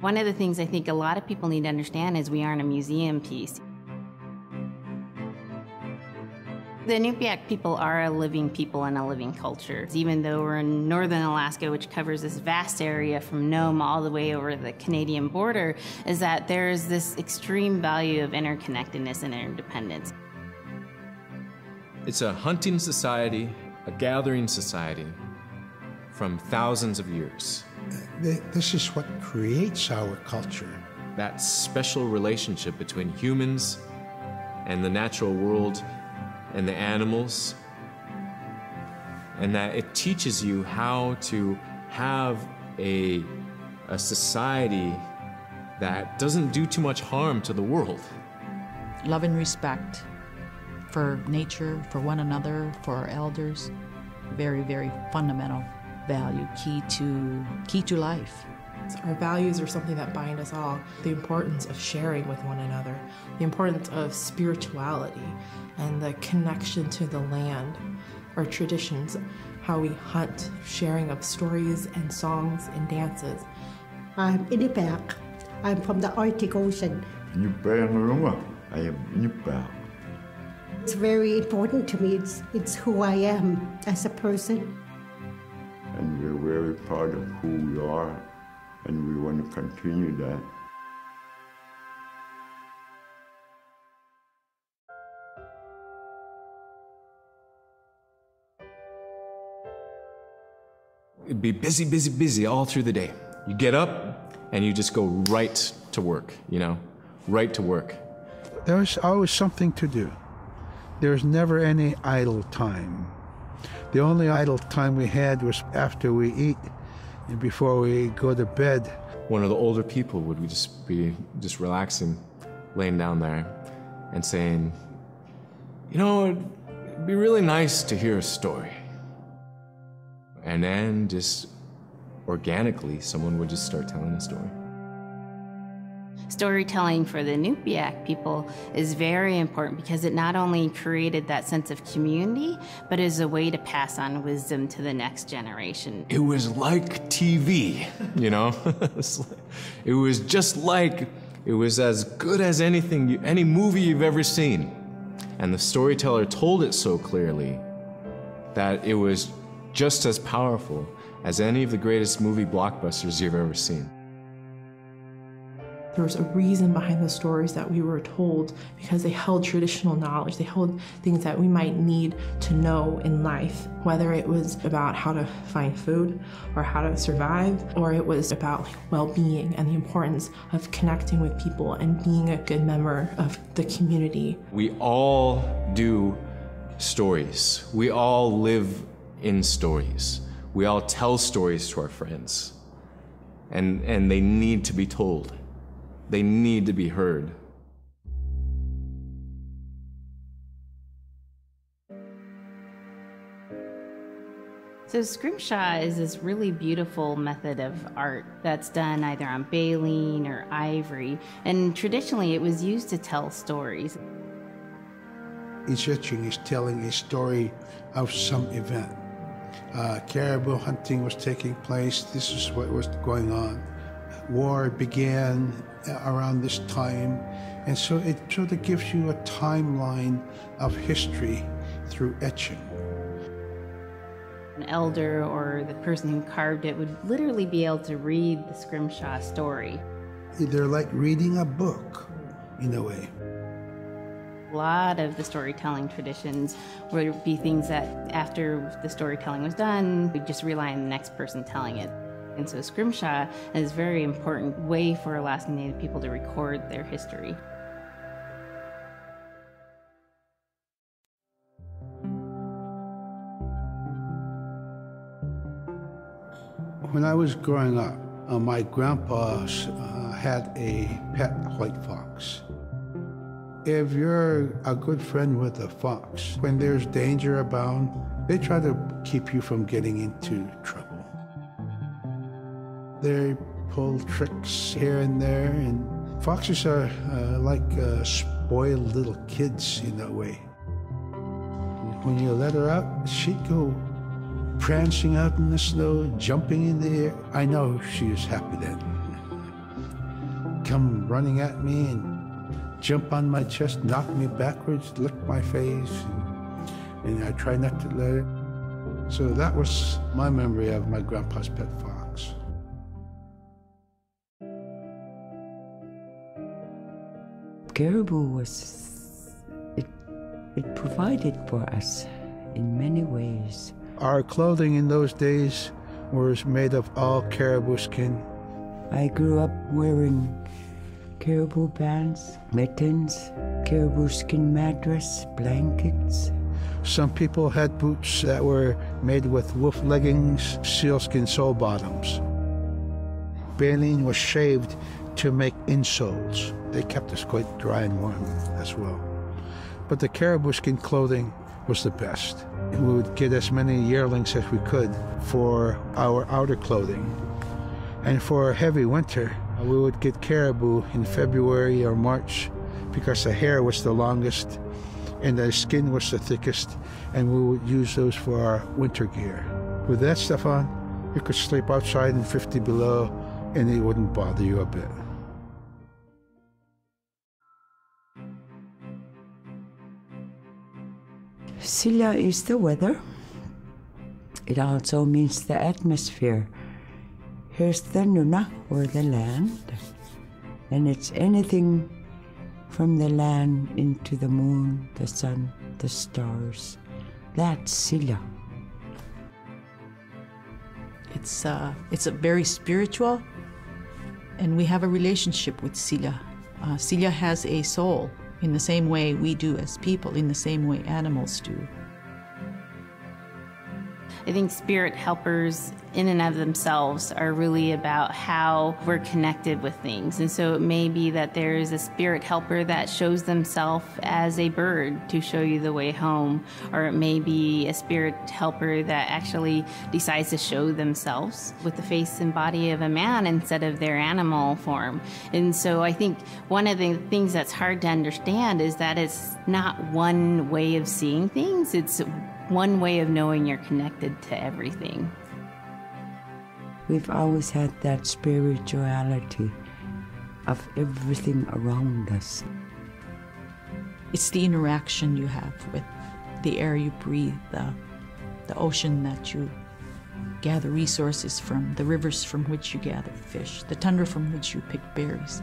One of the things I think a lot of people need to understand is we aren't a museum piece. The Inupiaq people are a living people and a living culture. Even though we're in northern Alaska, which covers this vast area from Nome all the way over the Canadian border, is that there's this extreme value of interconnectedness and interdependence. It's a hunting society, a gathering society from thousands of years. This is what creates our culture. That special relationship between humans and the natural world and the animals, and that it teaches you how to have a society that doesn't do too much harm to the world. Love and respect for nature, for one another, for our elders. Very, very fundamental value, key to life. Our values are something that bind us all. The importance of sharing with one another, the importance of spirituality, and the connection to the land, our traditions, how we hunt, sharing of stories and songs and dances. I'm Inupiaq. I'm from the Arctic Ocean. I am Inupiaq. It's very important to me. It's who I am as a person. And we're very proud of who we are, and we want to continue that. It'd be busy, busy, busy all through the day. You get up and you just go right to work, you know, right to work. There was always something to do. There was never any idle time. The only idle time we had was after we eat and before we go to bed. One of the older people would just be relaxing, laying down there and saying, you know, it'd be really nice to hear a story. And then just organically, someone would just start telling a story. Storytelling for the Inupiaq people is very important because it not only created that sense of community, but is a way to pass on wisdom to the next generation. It was like TV, you know? It was just like, it was as good as any movie you've ever seen. And the storyteller told it so clearly that it was just as powerful as any of the greatest movie blockbusters you've ever seen. There was a reason behind the stories that we were told because they held traditional knowledge. They held things that we might need to know in life, whether it was about how to find food or how to survive, or it was about well-being and the importance of connecting with people and being a good member of the community. We all do stories. We all live in stories. We all tell stories to our friends. And they need to be told. They need to be heard. So scrimshaw is this really beautiful method of art that's done either on baleen or ivory, and traditionally it was used to tell stories. Each etching is telling a story of some event. Caribou hunting was taking place. This is what was going on. War began around this time, and so it sort of gives you a timeline of history through etching. An elder or the person who carved it would literally be able to read the scrimshaw story. They're like reading a book, in a way. A lot of the storytelling traditions would be things that after the storytelling was done, we'd just rely on the next person telling it. And so scrimshaw is a very important way for Alaskan Native people to record their history. When I was growing up, my grandpa had a pet white fox. If you're a good friend with a fox, when there's danger abound, they try to keep you from getting into trouble. They pull tricks here and there, and foxes are like spoiled little kids in a way. When you let her out, she'd go prancing out in the snow, jumping in the air. I know she was happy then. come running at me and jump on my chest, knock me backwards, lick my face, and I try not to let it. So that was my memory of my grandpa's pet fox. Caribou it provided for us in many ways. Our clothing in those days was made of all caribou skin. I grew up wearing caribou pants, mittens, caribou skin mattress, blankets. Some people had boots that were made with wolf leggings, sealskin sole bottoms. Baleen was shaved to make insoles. They kept us quite dry and warm as well. But the caribou skin clothing was the best. We would get as many yearlings as we could for our outer clothing. And for a heavy winter, we would get caribou in February or March because the hair was the longest and the skin was the thickest, and we would use those for our winter gear. With that stuff on, you could sleep outside in 50 below and it wouldn't bother you a bit. Silla is the weather. It also means the atmosphere. Here's the Nuna, or the land, and it's anything from the land into the moon, the sun, the stars. That's Silla. It's a very spiritual, and we have a relationship with Silla. Silla has a soul in the same way we do as people, in the same way animals do. I think spirit helpers in and of themselves are really about how we're connected with things. And so it may be that there is a spirit helper that shows themselves as a bird to show you the way home, or it may be a spirit helper that actually decides to show themselves with the face and body of a man instead of their animal form. And so I think one of the things that's hard to understand is that it's not one way of seeing things, it's one way of knowing you're connected to everything. We've always had that spirituality of everything around us. It's the interaction you have with the air you breathe, the ocean that you gather resources from, the rivers from which you gather fish, the tundra from which you pick berries,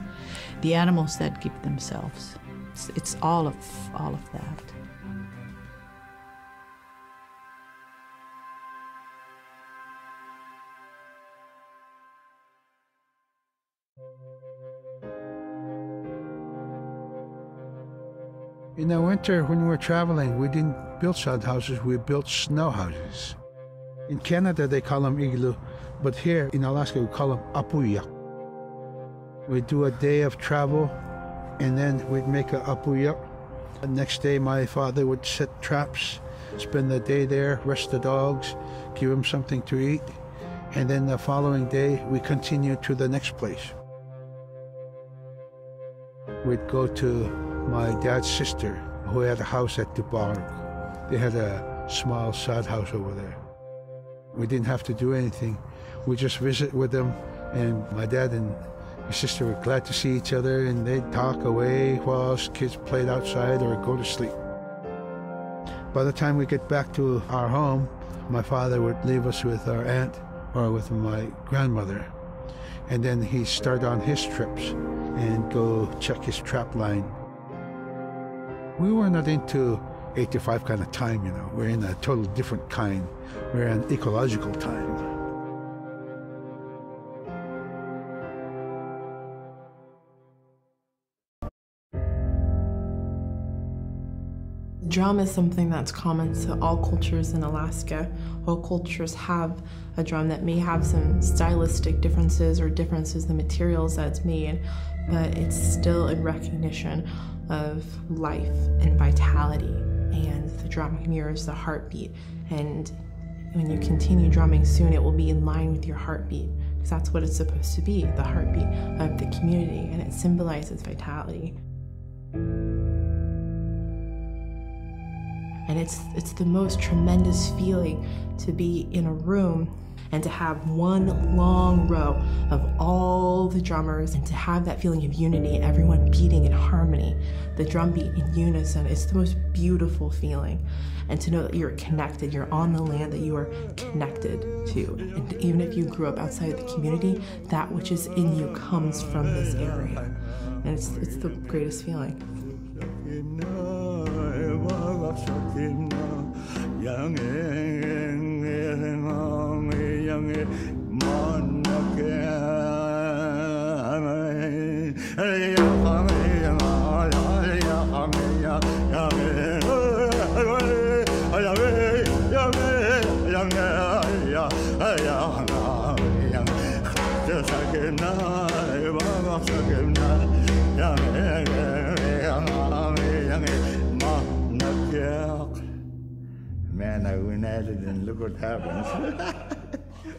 the animals that give themselves. It's all of that. In the winter, when we were traveling, we didn't build sod houses, we built snow houses. In Canada, they call them igloo, but here in Alaska, we call them apuya. We'd do a day of travel, and then we'd make a apuya. The next day, my father would set traps, spend the day there, rest the dogs, give them something to eat, and then the following day, we continued to the next place. We'd go to my dad's sister, who had a house at Dubarg. They had a small sod house over there. We didn't have to do anything. We just visit with them, and my dad and his sister were glad to see each other, and they'd talk away while us kids played outside or go to sleep. By the time we get back to our home, my father would leave us with our aunt or with my grandmother, and then he'd start on his trips and go check his trap line. We were not into 8 to 5 kind of time, you know. We're in a totally different kind. We're in ecological time. Drum is something that's common to all cultures in Alaska. All cultures have a drum that may have some stylistic differences or differences in the materials that it's made, but it's still in recognition of life and vitality, and the drum mirrors the heartbeat. And when you continue drumming soon, it will be in line with your heartbeat, because that's what it's supposed to be, the heartbeat of the community, and it symbolizes vitality. And it's the most tremendous feeling to be in a room And to have one long row of all the drummers and to have that feeling of unity, everyone beating in harmony, the drum beat in unison, it's the most beautiful feeling. And to know that you're connected, you're on the land that you are connected to. And even if you grew up outside of the community, that which is in you comes from this area. And it's the greatest feeling. Man, I went at it and look what happens.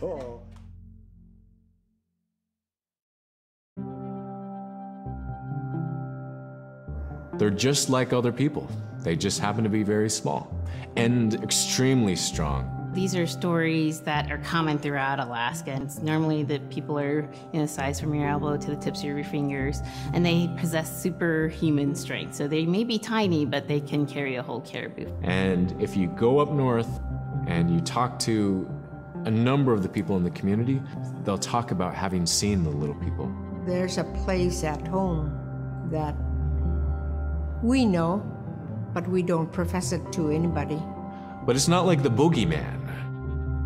Oh. They're just like other people. They just happen to be very small and extremely strong. These are stories that are common throughout Alaska. It's normally that people are the size from your elbow to the tips of your fingers, and they possess superhuman strength. So they may be tiny, but they can carry a whole caribou. And if you go up north and you talk to a number of the people in the community, they'll talk about having seen the little people. There's a place at home that we know, but we don't profess it to anybody. But it's not like the boogeyman.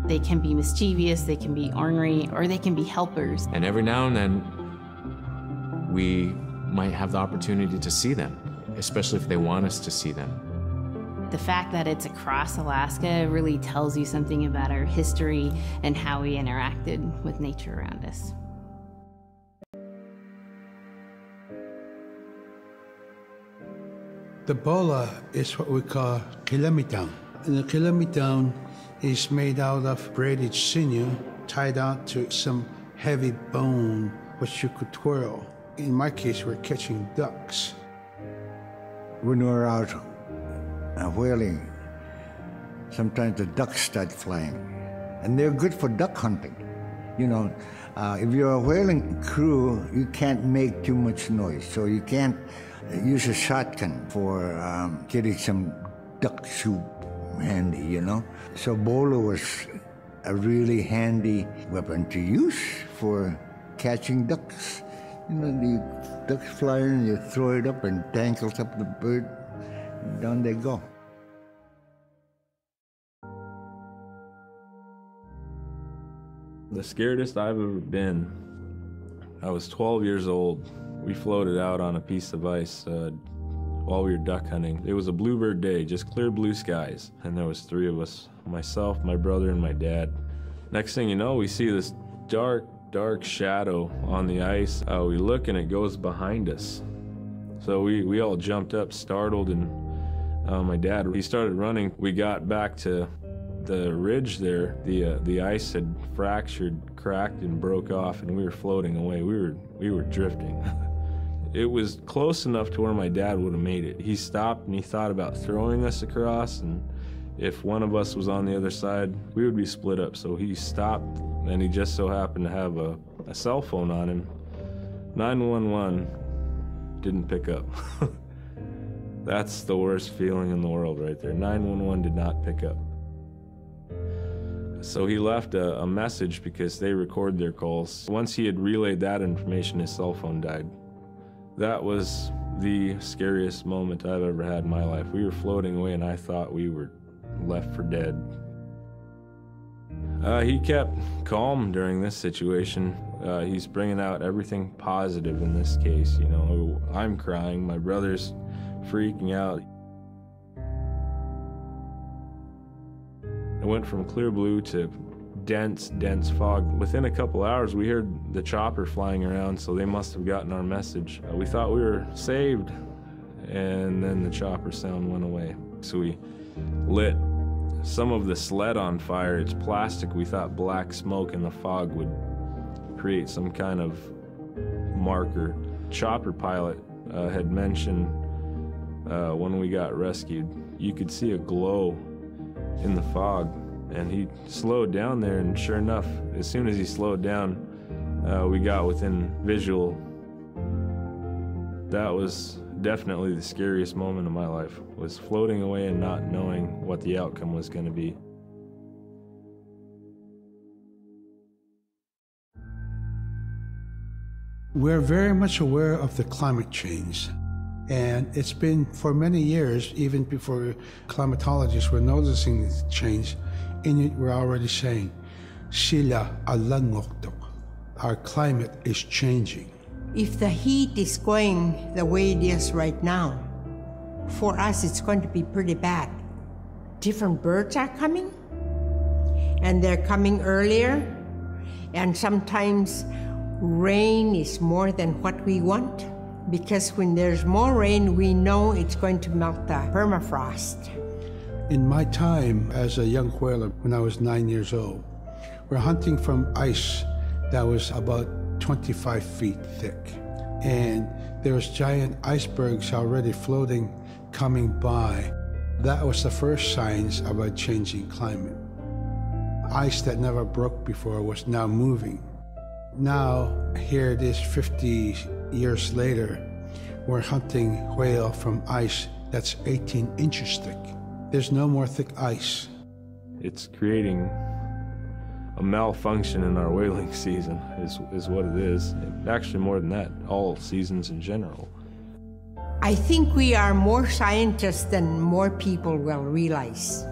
They can be mischievous, they can be ornery, or they can be helpers. And every now and then, we might have the opportunity to see them, especially if they want us to see them. The fact that it's across Alaska really tells you something about our history and how we interacted with nature around us. The bola is what we call kilamitang. And the kilamitang is made out of braided sinew tied out to some heavy bone which you could twirl. In my case, we're catching ducks. When we're out whaling, sometimes the ducks start flying. And they're good for duck hunting. You know, if you're a whaling crew, you can't make too much noise. So you can't use a shotgun for getting some duck soup handy, you know? So bola was a really handy weapon to use for catching ducks. You know, the ducks fly in, you throw it up and tangles up the bird, and down they go. The scaredest I've ever been, I was 12 years old. We floated out on a piece of ice while we were duck hunting. It was a bluebird day, just clear blue skies. And there was 3 of us, myself, my brother, and my dad. Next thing you know, we see this dark shadow on the ice. We look and it goes behind us. So we all jumped up, startled, and my dad, he started running. We got back to the ridge there. The ice had fractured, cracked, and broke off, and we were floating away. We were drifting. It was close enough to where my dad would have made it. He stopped and he thought about throwing us across, and if one of us was on the other side, we would be split up. So he stopped, and he just so happened to have a cell phone on him. 911 didn't pick up. That's the worst feeling in the world right there. 911 did not pick up. So he left a message because they record their calls. Once he had relayed that information, his cell phone died. That was the scariest moment I've ever had in my life. We were floating away and I thought we were left for dead. He kept calm during this situation. He's bringing out everything positive in this case. You know, I'm crying, my brother's freaking out. It went from clear blue to dense fog. Within a couple hours, we heard the chopper flying around, so they must have gotten our message. We thought we were saved, and then the chopper sound went away. So we lit some of the sled on fire. It's plastic. We thought black smoke in the fog would create some kind of marker. Chopper pilot had mentioned when we got rescued, you could see a glow in the fog. And he slowed down there, and sure enough, as soon as he slowed down, we got within visual. That was definitely the scariest moment of my life, was floating away and not knowing what the outcome was going to be. We're very much aware of the climate change. And it's been for many years, even before climatologists were noticing this change, Inuit were already saying, "Sila alangokto." Our climate is changing. If the heat is going the way it is right now, for us it's going to be pretty bad. Different birds are coming, and they're coming earlier, and sometimes rain is more than what we want. Because when there's more rain, we know it's going to melt the permafrost. In my time as a young whaler, when I was 9 years old, we're hunting from ice that was about 25 feet thick. And there was giant icebergs already floating, coming by. That was the first signs of a changing climate. Ice that never broke before was now moving. Now, here it is 50 years later, we're hunting whale from ice that's 18 inches thick. There's no more thick ice. It's creating a malfunction in our whaling season, is what it is. Actually, more than that, all seasons in general. I think we are more scientists than more people will realize.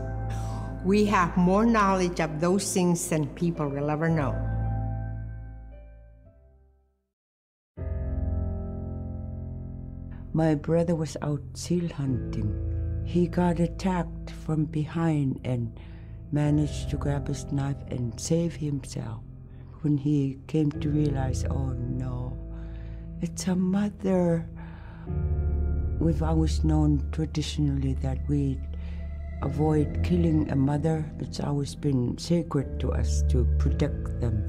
We have more knowledge of those things than people will ever know. My brother was out seal hunting. He got attacked from behind and managed to grab his knife and save himself. When he came to realize, oh no, it's a mother. We've always known traditionally that we avoid killing a mother. It's always been sacred to us to protect them.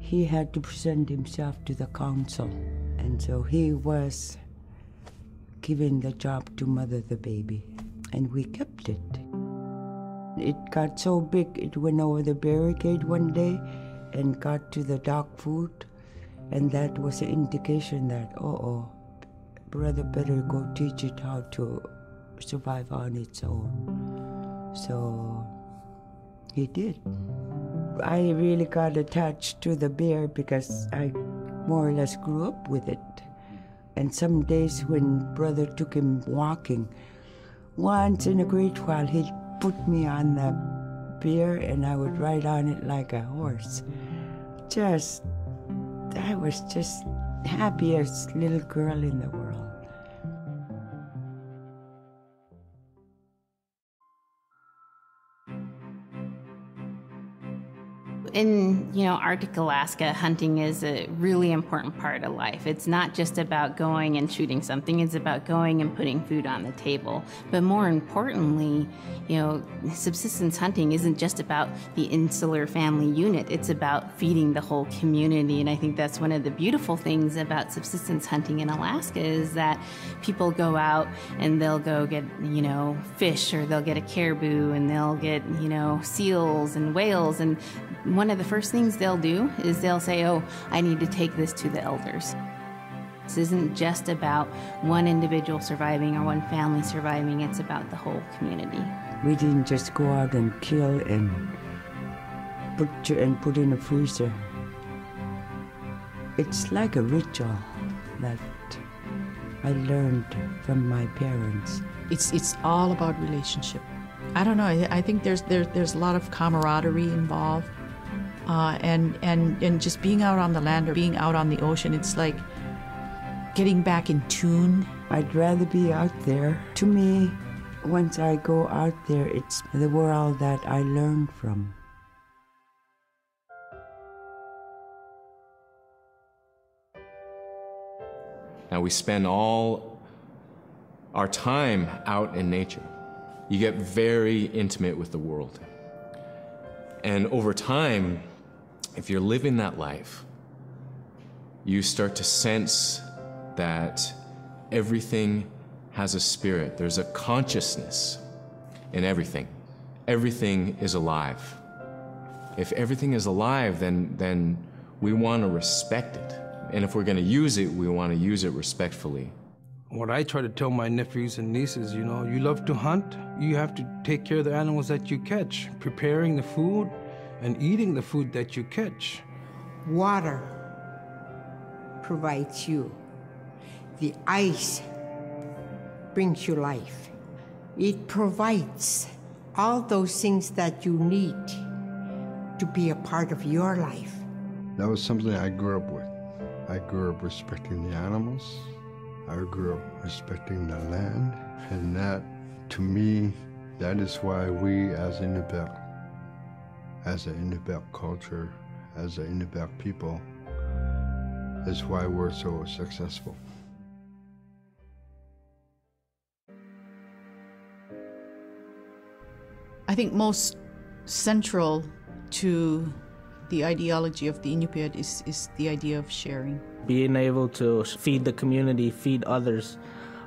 He had to present himself to the council, and so he was given the job to mother the baby, and we kept it. It got so big, it went over the barricade one day and got to the dog food, and that was an indication that, brother better go teach it how to survive on its own. So he did. I really got attached to the bear because I more or less grew up with it. And some days when brother took him walking, once in a great while he'd put me on the bear and I would ride on it like a horse. I was just happiest little girl in the world. In, Arctic Alaska, hunting is a really important part of life. It's not just about going and shooting something, it's about going and putting food on the table. But more importantly, subsistence hunting isn't just about the insular family unit, it's about feeding the whole community. And I think that's one of the beautiful things about subsistence hunting in Alaska is that people go out and they'll go get, fish, or they'll get a caribou, and they'll get, seals and whales, and one of the first things they'll do is they'll say, I need to take this to the elders. This isn't just about one individual surviving or one family surviving, it's about the whole community. We didn't just go out and kill and put in a freezer. It's like a ritual that I learned from my parents. It's all about relationship. I don't know, I think there's a lot of camaraderie involved. And just being out on the land or being out on the ocean, it's like getting back in tune. I'd rather be out there. To me, once I go out there, it's the world that I learn from. Now we spend all our time out in nature. You get very intimate with the world. And over time, if you're living that life, you start to sense that everything has a spirit. There's a consciousness in everything. everything is alive. If everything is alive, then we want to respect it. And if we're going to use it, we want to use it respectfully. What I try to tell my nephews and nieces, you know, you love to hunt, you have to take care of the animals that you catch, preparing the food and eating the food that you catch. Water provides you. The ice brings you life. It provides all those things that you need to be a part of your life. That was something I grew up with. I grew up respecting the animals. I grew up respecting the land. And that, to me, that is why we as Inupiaq, as an Inupiaq culture, as an Inupiaq people, is why we're so successful. I think most central to the ideology of the Inupiat is the idea of sharing. Being able to feed the community, feed others.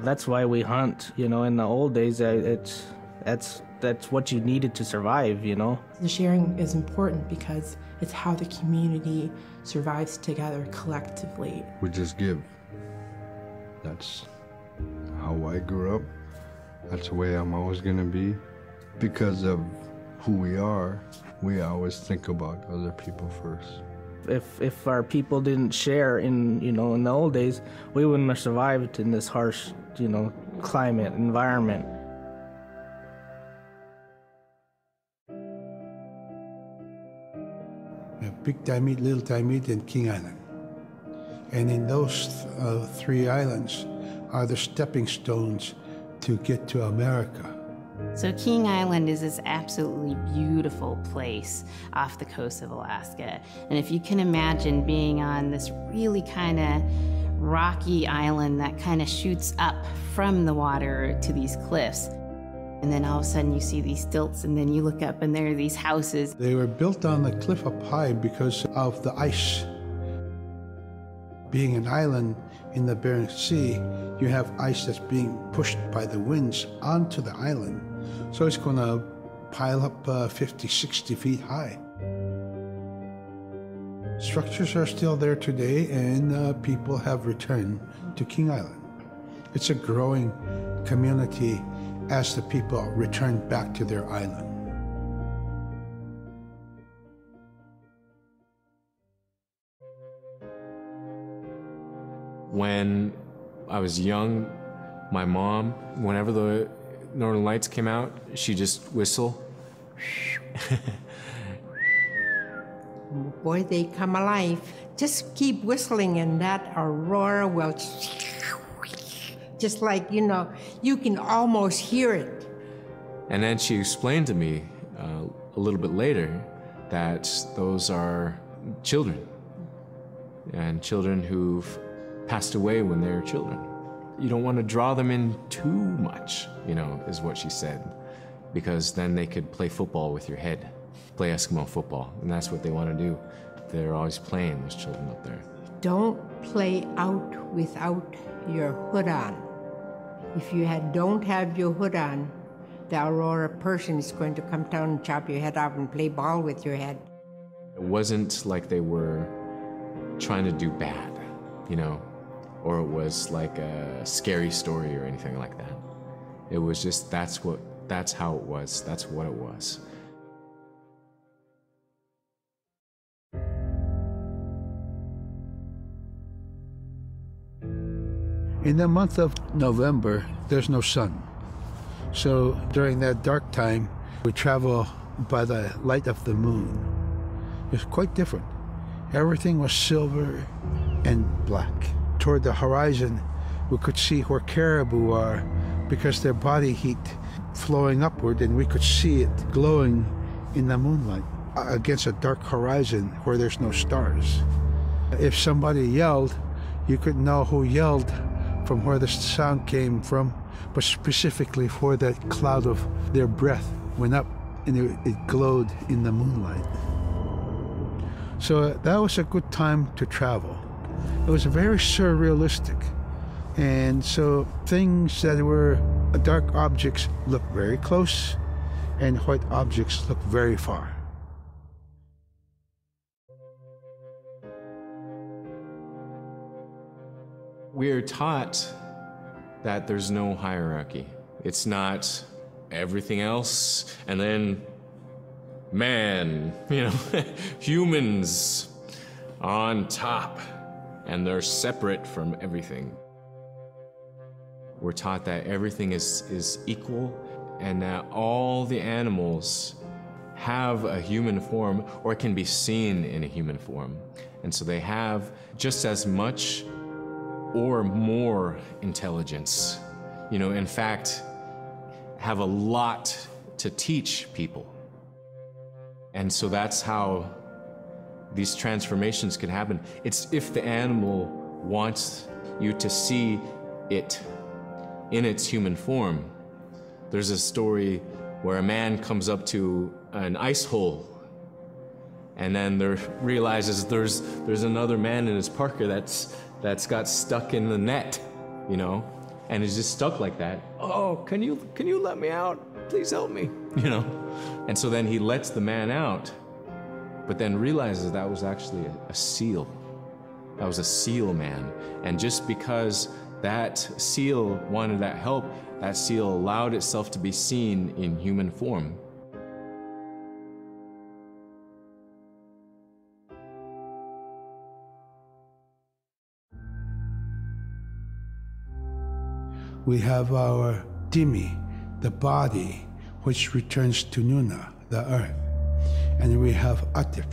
That's why we hunt. You know, in the old days, that's what you needed to survive, you know. The sharing is important because it's how the community survives together collectively. We just give. That's how I grew up. That's the way I'm always going to be. Because of who we are, we always think about other people first. If our people didn't share in the old days, we wouldn't have survived in this harsh, climate, environment. Big Diamond, Little Diamond, and King Island. And in those three islands are the stepping stones to get to America. So King Island is this absolutely beautiful place off the coast of Alaska. And if you can imagine being on this really kind of rocky island that kind of shoots up from the water to these cliffs, and then all of a sudden you see these stilts, and then you look up and there are these houses. They were built on the cliff up high because of the ice. Being an island in the Bering Sea, you have ice that's being pushed by the winds onto the island. So it's going to pile up 50, 60 feet high. Structures are still there today, and people have returned to King Island. It's a growing community as the people return back to their island. When I was young, my mom, whenever the Northern Lights came out, she'd just whistle. Boy, they come alive. Just keep whistling and that aurora will just like, you can almost hear it. And then she explained to me a little bit later that those are children, and children who've passed away when they were children. You don't want to draw them in too much, is what she said, because then they could play football with your head, play Eskimo football, and that's what they want to do. They're always playing, those children up there. Don't play out without your hood on. If you don't have your hood on, the Aurora person is going to come down and chop your head off and play ball with your head. It wasn't like they were trying to do bad, or it was like a scary story or anything like that. It was just, that's how it was, that's what it was. In the month of November, there's no sun. So during that dark time, we travel by the light of the moon. It's quite different. Everything was silver and black. Toward the horizon, we could see where caribou are because their body heat flowing upward, and we could see it glowing in the moonlight against a dark horizon where there's no stars. If somebody yelled, you could know who yelled from where the sound came from, but specifically where that cloud of their breath went up and it glowed in the moonlight. So that was a good time to travel. It was very surrealistic. And so things that were dark objects looked very close, and white objects look very far. We're taught that there's no hierarchy. It's not everything else and then man, humans on top, and they're separate from everything. We're taught that everything is equal and that all the animals have a human form or can be seen in a human form. And so they have just as much or more intelligence. In fact, have a lot to teach people. And so that's how these transformations can happen. It's if the animal wants you to see it in its human form. There's a story where a man comes up to an ice hole and then realizes there's another man in his parka that's got stuck in the net, and is just stuck like that. Oh, can you let me out? Please help me, And so then he lets the man out, but then realizes that was actually a seal. That was a seal man. And just because that seal wanted that help, that seal allowed itself to be seen in human form. We have our Dimi, the body, which returns to Nuna, the earth. And we have Atik,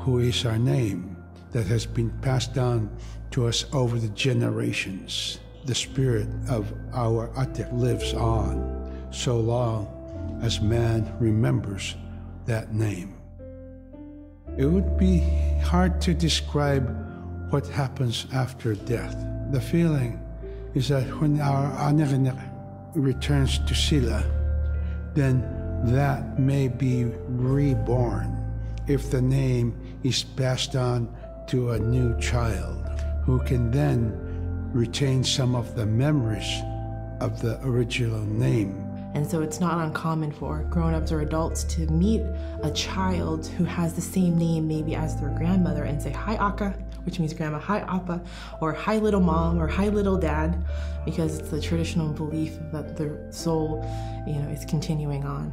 who is our name that has been passed down to us over the generations. The spirit of our Atik lives on so long as man remembers that name. It would be hard to describe what happens after death. The feeling is that when our Anik returns to Sila, then that may be reborn if the name is passed on to a new child who can then retain some of the memories of the original name. And so it's not uncommon for grown-ups or adults to meet a child who has the same name maybe as their grandmother and say, "Hi, Aka," which means grandma, "Hi, Appa," or "Hi, little mom," or "Hi, little dad," because it's the traditional belief that the soul, is continuing on.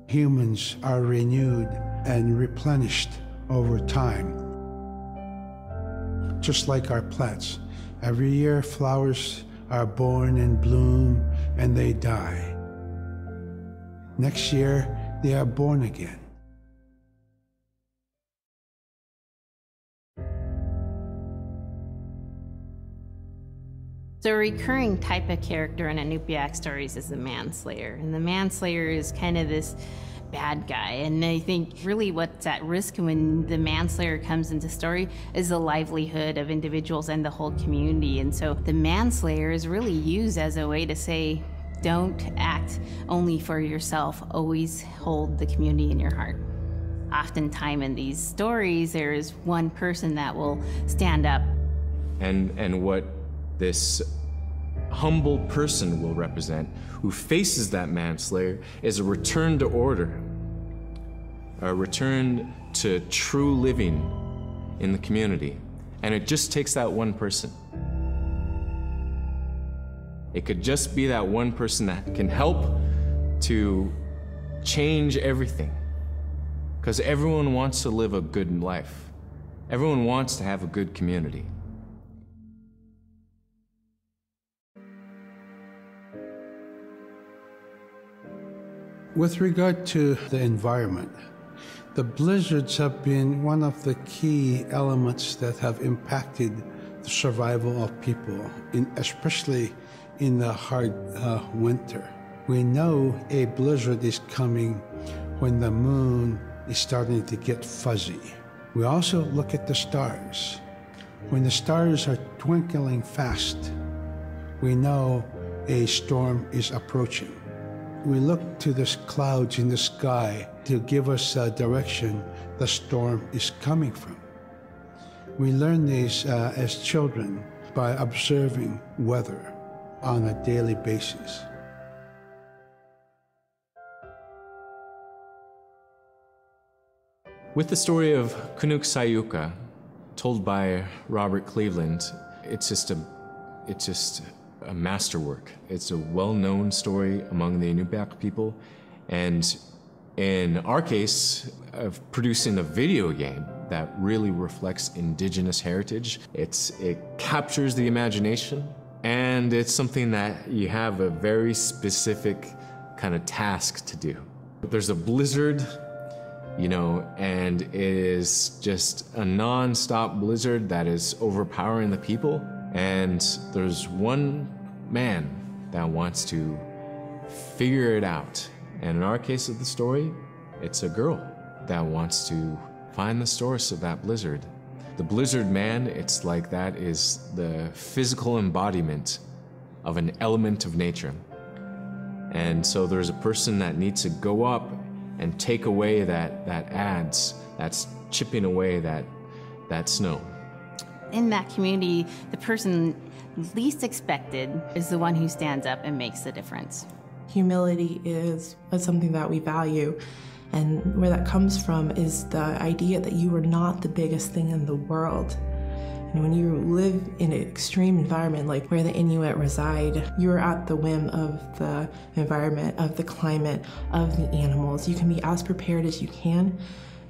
Humans are renewed and replenished over time. Just like our plants. Every year flowers are born and bloom and they die. Next year they are born again. So a recurring type of character in Inupiaq stories is the manslayer. And the manslayer is kind of this bad guy. And I think really what's at risk when the manslayer comes into story is the livelihood of individuals and the whole community. And so the manslayer is really used as a way to say, don't act only for yourself, always hold the community in your heart. Oftentimes in these stories, there is one person that will stand up. And what this humble person will represent, who faces that manslayer, is a return to order, a return to true living in the community. And it just takes that one person. It could just be that one person that can help to change everything. Because everyone wants to live a good life. Everyone wants to have a good community. With regard to the environment, the blizzards have been one of the key elements that have impacted the survival of people, especially in the hard winter. We know a blizzard is coming when the moon is starting to get fuzzy. We also look at the stars. When the stars are twinkling fast, we know a storm is approaching. We look to the clouds in the sky to give us a direction the storm is coming from. We learn these as children by observing weather on a daily basis. With the story of Canucks Iuka, told by Robert Cleveland, it's just a masterwork. It's a well-known story among the Inupiaq people, and in our case, of producing a video game that really reflects indigenous heritage. It captures the imagination, and it's something that you have a very specific kind of task to do. There's a blizzard, you know, and it is just a non-stop blizzard that is overpowering the people, and there's one man that wants to figure it out. And in our case of the story, it's a girl that wants to find the source of that blizzard. The blizzard man, it's like that is the physical embodiment of an element of nature. And so there's a person that needs to go up and take away that's chipping away that snow. In that community, the person least expected is the one who stands up and makes the difference. Humility is something that we value, and where that comes from is the idea that you are not the biggest thing in the world. And when you live in an extreme environment like where the Inuit reside, you're at the whim of the environment, of the climate, of the animals. You can be as prepared as you can,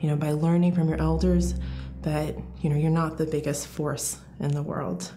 you know, by learning from your elders, but, you know, you're not the biggest force in the world.